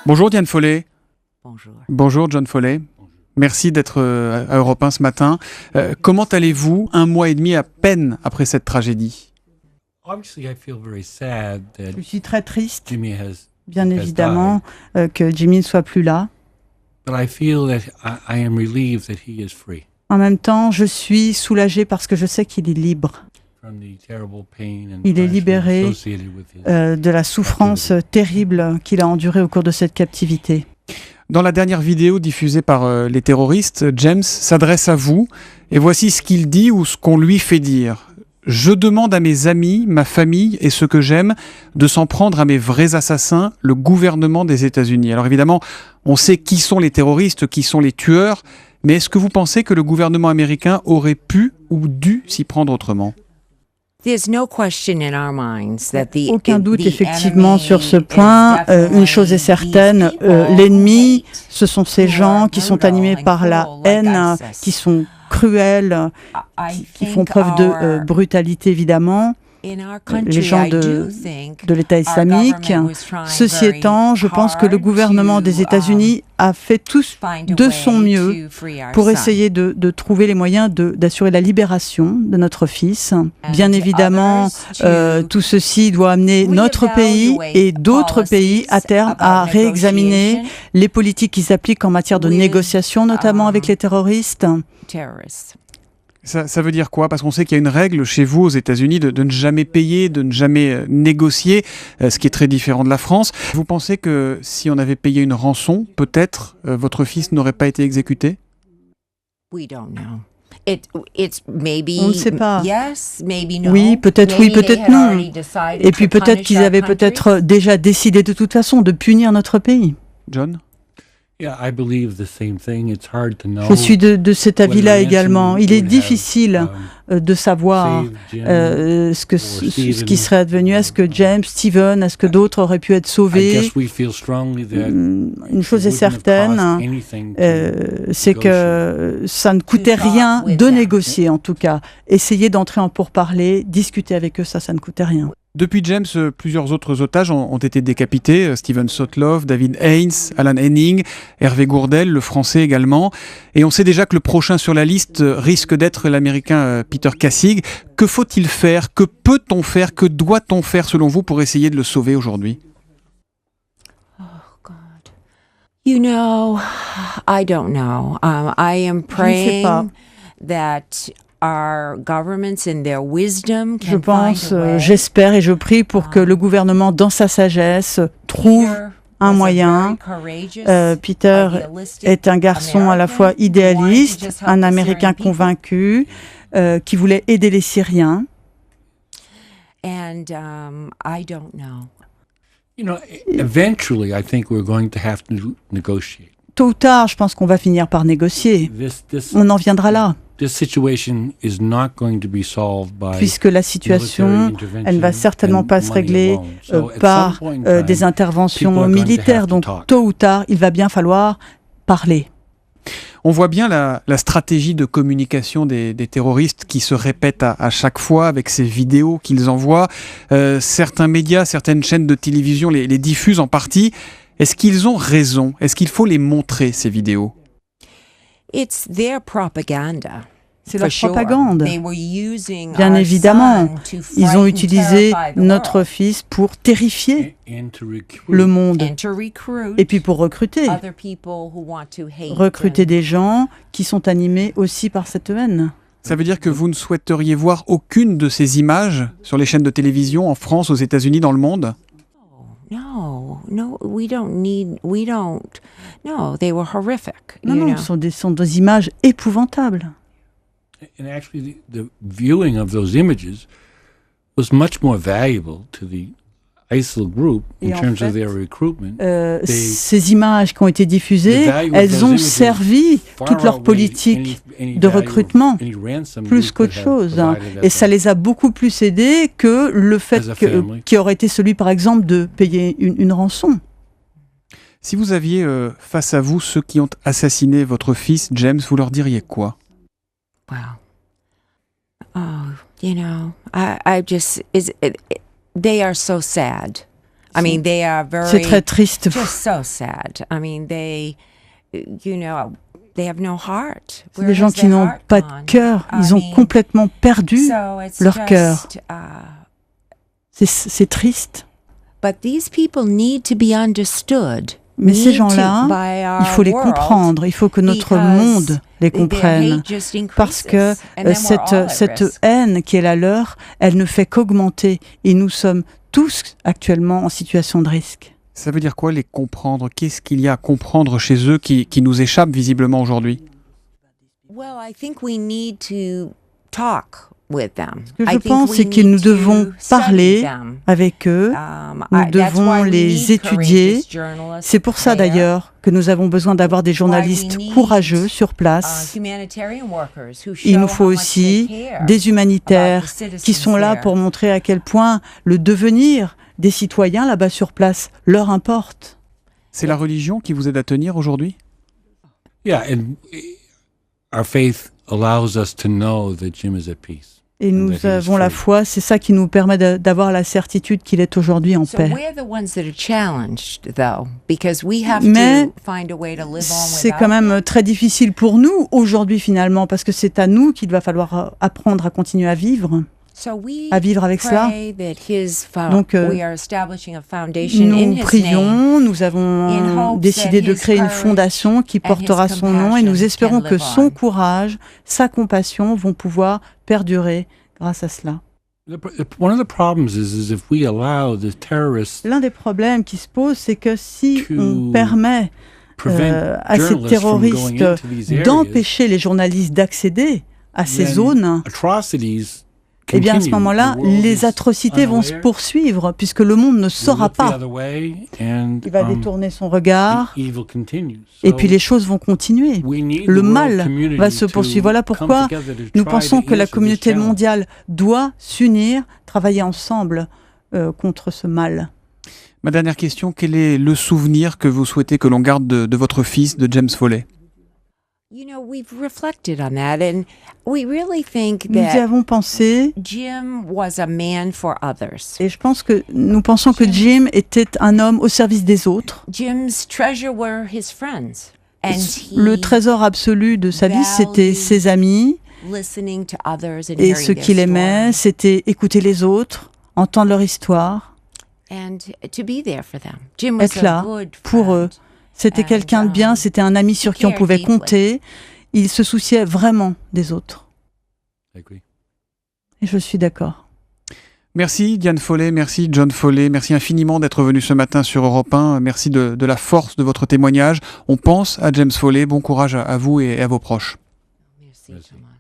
Bonjour Diane Follet. Bonjour. Bonjour John Follet. Merci d'être à Europe 1 ce matin. Comment allez-vous 1 mois et demi à peine après cette tragédie? Je suis très triste, bien has évidemment, que Jimmy ne soit plus là. En même temps, je suis soulagée parce que je sais qu'il est libre. Il est libéré de la souffrance terrible qu'il a endurée au cours de cette captivité. Dans la dernière vidéo diffusée par les terroristes, James s'adresse à vous et voici ce qu'il dit ou ce qu'on lui fait dire. « Je demande à mes amis, ma famille et ceux que j'aime de s'en prendre à mes vrais assassins, le gouvernement des États-Unis. » Alors évidemment, on sait qui sont les terroristes, qui sont les tueurs, mais est-ce que vous pensez que le gouvernement américain aurait pu ou dû s'y prendre autrement ? Aucun doute effectivement sur ce point. Une chose est certaine, l'ennemi, ce sont ces gens qui sont animés par la haine, qui sont cruels, qui font preuve de brutalité évidemment. Les gens de l'État islamique. Ceci étant, je pense que le gouvernement des États-Unis a fait tout de son mieux pour essayer de trouver les moyens d'assurer la libération de notre fils. Bien évidemment, tout ceci doit amener notre pays et d'autres pays à terme à réexaminer les politiques qui s'appliquent en matière de négociation, notamment avec les terroristes. Ça veut dire quoi? Parce qu'on sait qu'il y a une règle chez vous aux États-Unis de ne jamais payer, de ne jamais négocier, ce qui est très différent de la France. Vous pensez que si on avait payé une rançon, peut-être votre fils n'aurait pas été exécuté? On ne sait pas. Oui, peut-être oui, peut-être non. Et puis peut-être qu'ils avaient peut-être déjà décidé de toute façon de punir notre pays. John? Je suis de cet avis-là également. Il est difficile de savoir ce qui serait advenu. Est-ce que James, Steven, est-ce que d'autres auraient pu être sauvés? Une chose est certaine, c'est que ça ne coûtait rien de négocier en tout cas. Essayer d'entrer en pourparlers, discuter avec eux, ça ne coûtait rien. Depuis James, plusieurs autres otages ont été décapités. Steven Sotloff, David Haynes, Alan Henning, Hervé Gourdel, le français également. Et on sait déjà que le prochain sur la liste risque d'être l'américain Peter Kassig. Que faut-il faire? Que peut-on faire? Que doit-on faire selon vous pour essayer de le sauver aujourd'hui? Oh God. You know, I don't know. I am praying that je pense, j'espère et je prie pour que le gouvernement, dans sa sagesse, trouve un moyen. Peter est un garçon à la fois idéaliste, un Américain convaincu, qui voulait aider les Syriens. Tôt ou tard, je pense qu'on va finir par négocier. On en viendra là. Puisque la situation, elle ne va certainement pas se régler par des interventions militaires. Donc, tôt ou tard, il va bien falloir parler. On voit bien la stratégie de communication des terroristes qui se répète à chaque fois avec ces vidéos qu'ils envoient. Certains médias, certaines chaînes de télévision les diffusent en partie. Est-ce qu'ils ont raison? Est-ce qu'il faut les montrer, ces vidéos? C'est leur propagande. Bien évidemment, ils ont utilisé notre fils pour terrifier le monde et puis pour recruter des gens qui sont animés aussi par cette haine. Ça veut dire que vous ne souhaiteriez voir aucune de ces images sur les chaînes de télévision en France, aux États-Unis, dans le monde? No, they were horrific. Non, ce sont des images épouvantables. And actually, the viewing of those images was much more valuable to the ISIL group in terms of their recruitment. Ces images qui ont été diffusées, elles ont servi toute leur politique de recrutement plus qu'autre chose. Et ça les a beaucoup plus aidés que le fait qui aurait été celui, par exemple, de payer une rançon. Si vous aviez face à vous ceux qui ont assassiné votre fils, James, vous leur diriez quoi? Wow. Oh, you know, they are so sad. I mean, they are C'est très very triste. just so sad. I mean, they have no heart. C'est des gens qui n'ont pas de cœur. Ils ont complètement perdu leur cœur. C'est triste. But these people need to be understood. Mais ces gens-là, il faut les comprendre, il faut que notre monde les comprenne, parce que cette haine qui est la leur, elle ne fait qu'augmenter, et nous sommes tous actuellement en situation de risque. Ça veut dire quoi, les comprendre? Qu'est-ce qu'il y a à comprendre chez eux qui nous échappe visiblement aujourd'hui? Well, I think we need to talk with them. Ce que je pense, c'est que nous devons parler avec eux, nous devons les étudier. C'est pour ça d'ailleurs que nous avons besoin d'avoir des journalistes courageux sur place. Il nous faut aussi des humanitaires qui sont là pour montrer à quel point le devenir des citoyens là-bas sur place leur importe. C'est la religion qui vous aide à tenir aujourd'hui? Yeah, and our faith allows us to know that Jim is at peace. Et nous avons la foi, c'est ça qui nous permet d'avoir la certitude qu'il est aujourd'hui en paix. Mais c'est quand même très difficile pour nous aujourd'hui finalement, parce que c'est à nous qu'il va falloir apprendre à continuer à vivre avec cela. Donc nous prions, nous avons décidé de créer une fondation qui portera son nom et nous espérons que son courage, sa compassion vont pouvoir perdurer grâce à cela. L'un des problèmes qui se pose, c'est que si on permet à ces terroristes d'empêcher les journalistes d'accéder à ces zones, eh bien, à ce moment-là, les atrocités vont se poursuivre, puisque le monde ne saura pas. Il va détourner son regard, et puis les choses vont continuer. Le mal va se poursuivre. Voilà pourquoi nous pensons que la communauté mondiale doit s'unir, travailler ensemble contre ce mal. Ma dernière question, quel est le souvenir que vous souhaitez que l'on garde de votre fils, de James Foley? We've reflected on that, and we really think Nous y that avons pensé, Jim was a man for others. et nous pensons que Jim était un homme au service des autres. Jim's treasure were his friends, and Le trésor absolu de sa vie, c'était ses amis, listening to others and et hearing ce their qu'il aimait, stories, c'était écouter les autres, entendre leur histoire, and to be there for them. Jim was être a là good pour eux. friend. C'était quelqu'un de bien, c'était un ami sur qui on pouvait compter. Il se souciait vraiment des autres. Et je suis d'accord. Merci Diane Foley, merci John Foley, merci infiniment d'être venu ce matin sur Europe 1. Merci de la force de votre témoignage. On pense à James Foley. Bon courage à vous et à vos proches. Merci, Thomas.